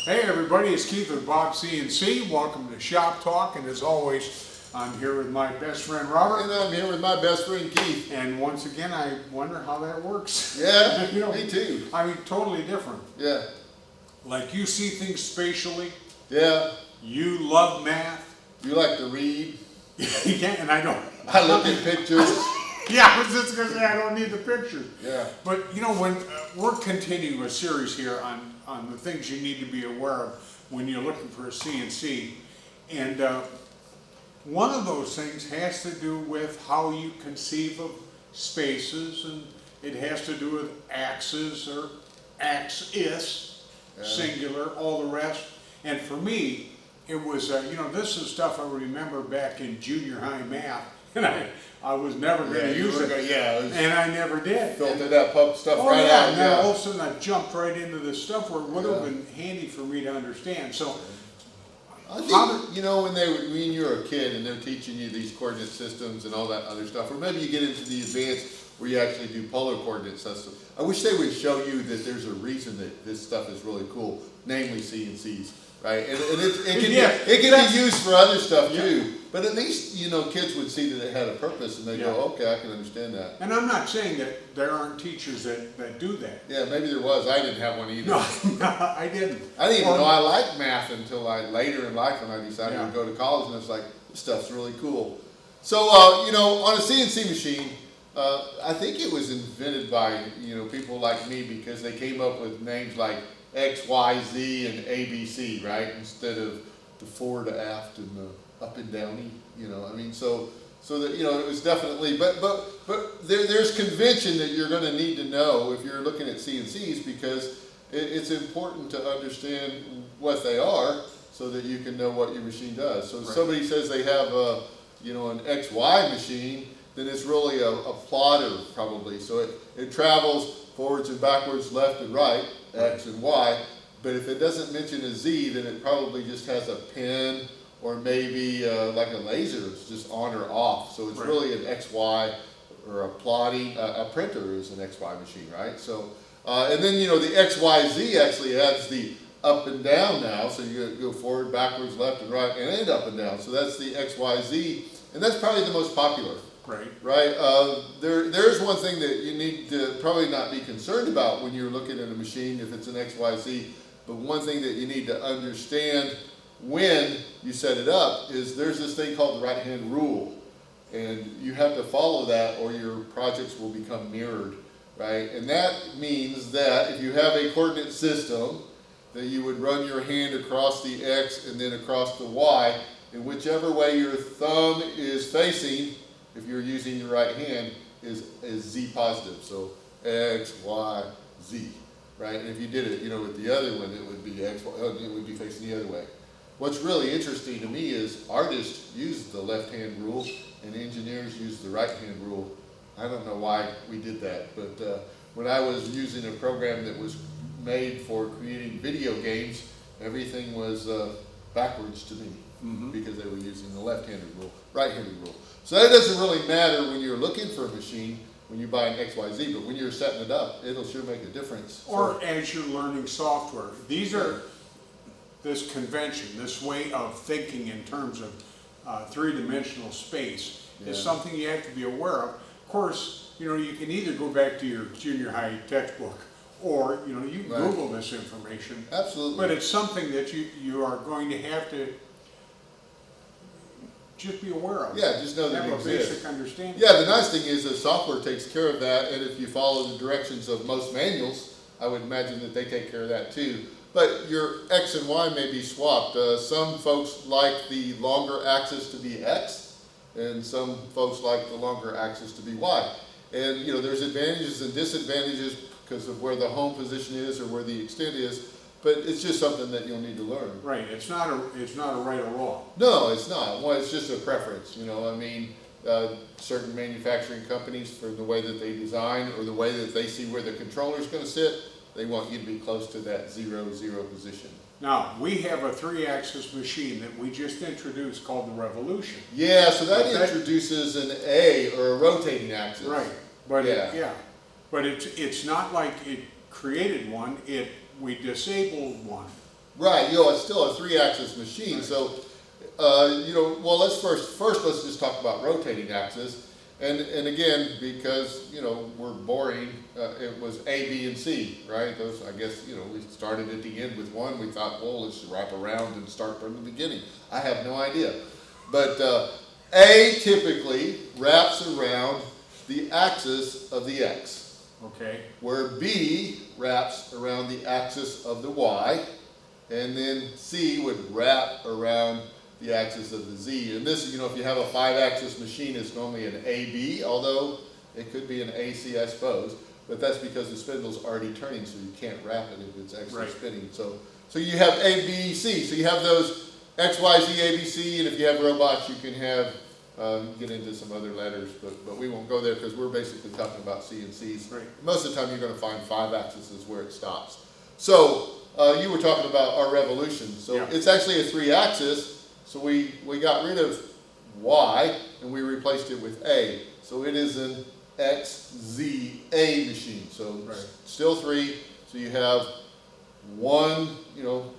Hey everybody, it's Keith with Bob CNC. Welcome to Shop Talk, and as always, I'm here with my best friend Robert. And I'm here with my best friend Keith. And once again, I wonder how that works. Yeah, me too. I mean, totally different. Yeah. Like you see things spatially. Yeah. You love math. You like to read. You can't, and I don't. I look at pictures. Yeah, I was just going to say I don't need the pictures. Yeah. But you know, when we're continuing a series here on the things you need to be aware of when you're looking for a CNC, and one of those things has to do with how you conceive of spaces, and it has to do with axes or axis, singular, all the rest. And for me, it was, you know, this is stuff I remember back in junior high math, and I was never going to use it, and I never did. Filtered that pub stuff Oh right yeah, out. and then all of a sudden I jumped right into this stuff where it would have been handy for me to understand. So, I think, you know, when you're a kid and they're teaching you these coordinate systems and all that other stuff, or maybe you get into the advanced where you actually do polar coordinate systems, I wish they would show you that there's a reason that this stuff is really cool, namely CNCs, right? And it can be used for other stuff too, but at least, you know, kids would see that it had a purpose and they go, okay, I can understand that. And I'm not saying that there aren't teachers that do that. Yeah, maybe there was. I didn't have one either. No, I didn't. I didn't even know I liked math until later in life when I decided to go to college, and it's like, this stuff's really cool. So, you know, on a CNC machine, I think it was invented by, you know, people like me because they came up with names like X, Y, Z, and ABC, right? Instead of the fore to aft and the up and downy, you know. I mean, so that, you know, it was definitely, but there's convention that you're going to need to know if you're looking at CNCs, because it's important to understand what they are so that you can know what your machine does. So if somebody says they have a, you know, an XY machine, then it's really a plotter probably. So it travels forwards and backwards, left and right, X and Y. But if it doesn't mention a Z, then it probably just has a pen, or maybe like a laser, it's just on or off. So it's really an XY or a plotting. A printer is an XY machine, right? So, and then, you know, the XYZ actually adds the up and down now. So you go forward, backwards, left and right, and up and down. So that's the XYZ, and that's probably the most popular. Right. There's one thing that you need to probably not be concerned about when you're looking at a machine if it's an XYZ, but one thing that you need to understand when you set it up is there's this thing called the right-hand rule, and you have to follow that or your projects will become mirrored, right? And that means that if you have a coordinate system, that you would run your hand across the X and then across the Y, and whichever way your thumb is facing, if you're using your right hand, is Z positive. So X, Y, Z, right? And if you did it, you know, with the other one, it would be X, Y, it would be facing the other way. What's really interesting to me is artists use the left-hand rule and engineers use the right-hand rule. I don't know why we did that, but when I was using a program that was made for creating video games, everything was backwards to me because they were using the left-handed rule, right-handed rule. So that doesn't really matter when you're looking for a machine, when you buy an XYZ, but when you're setting it up, it'll sure make a difference. Or as you're learning software. These are this convention, this way of thinking in terms of three-dimensional space is something you have to be aware of. Of course, you know, you can either go back to your junior high textbook, or, you know, you can Google this information. Absolutely. But it's something that you are going to have to just be aware of. Yeah, just know that it exists. Have a basic understanding. Yeah, the nice thing is the software takes care of that, and if you follow the directions of most manuals, I would imagine that they take care of that too. But your X and Y may be swapped. Some folks like the longer axis to be X, and some folks like the longer axis to be Y. And, you know, there's advantages and disadvantages because of where the home position is or where the extent is, but it's just something that you'll need to learn. Right, it's not a right or wrong. No, it's not. Well, it's just a preference, you know. I mean, certain manufacturing companies, for the way that they design or the way that they see where the controller's going to sit, they want you to be close to that 0, 0 position. Now, we have a 3-axis machine that we just introduced called the Revolution. Yeah, so that introduces an A, or a rotating axis. Right, but but it's not like it created one, we disabled one. Right, it's still a 3-axis machine, Right. so, well, let's let's just talk about rotating axis. And again, because, we're boring, it was A, B, and C, right? Those, I guess, we started at the end with one, we thought, well, let's wrap around and start from the beginning. I have no idea. But A typically wraps around the axis of the X, Okay, where B wraps around the axis of the Y, and then C would wrap around the axis of the Z. And this, if you have a 5-axis machine, it's normally an AB, although it could be an AC, I suppose. But that's because the spindle's already turning, so you can't wrap it if it's actually Right. spinning. So you have A, B, C. So you have those X, Y, Z, A, B, C, and if you have robots, you can have, get into some other letters, but we won't go there because we're basically talking about CNCs. Right. Most of the time, you're going to find 5-axis is where it stops. So you were talking about our revolution. So Yeah. it's actually a 3-axis. So we got rid of Y and we replaced it with A. So it is an XZA machine. So Right. still 3. So you have one,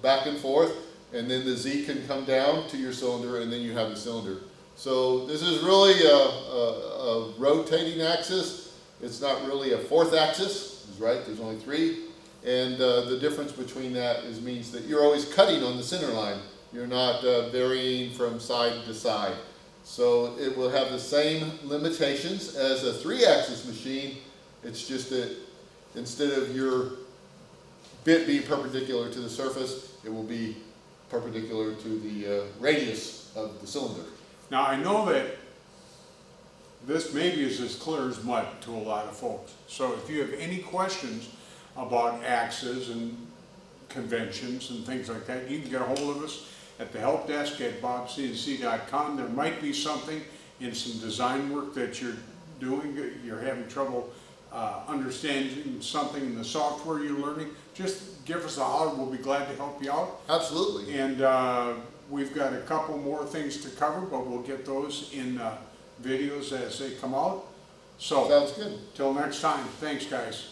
back and forth, and then the Z can come down to your cylinder, and then you have the cylinder. So this is really a rotating axis. It's not really a 4th axis, right? There's only 3. And the difference between that means that you're always cutting on the center line. You're not varying from side to side. So it will have the same limitations as a 3-axis machine. It's just that instead of your bit being perpendicular to the surface, it will be perpendicular to the radius of the cylinder. now I know that this maybe is as clear as mud to a lot of folks. So if you have any questions about axes and conventions and things like that, you can get a hold of us at the help desk at bobcnc.com. There might be something in some design work that you're doing, you're having trouble understanding something in the software you're learning. Just give us a holler, we'll be glad to help you out. Absolutely. And we've got a couple more things to cover, but we'll get those in videos as they come out. So, Sounds good. till next time, thanks guys.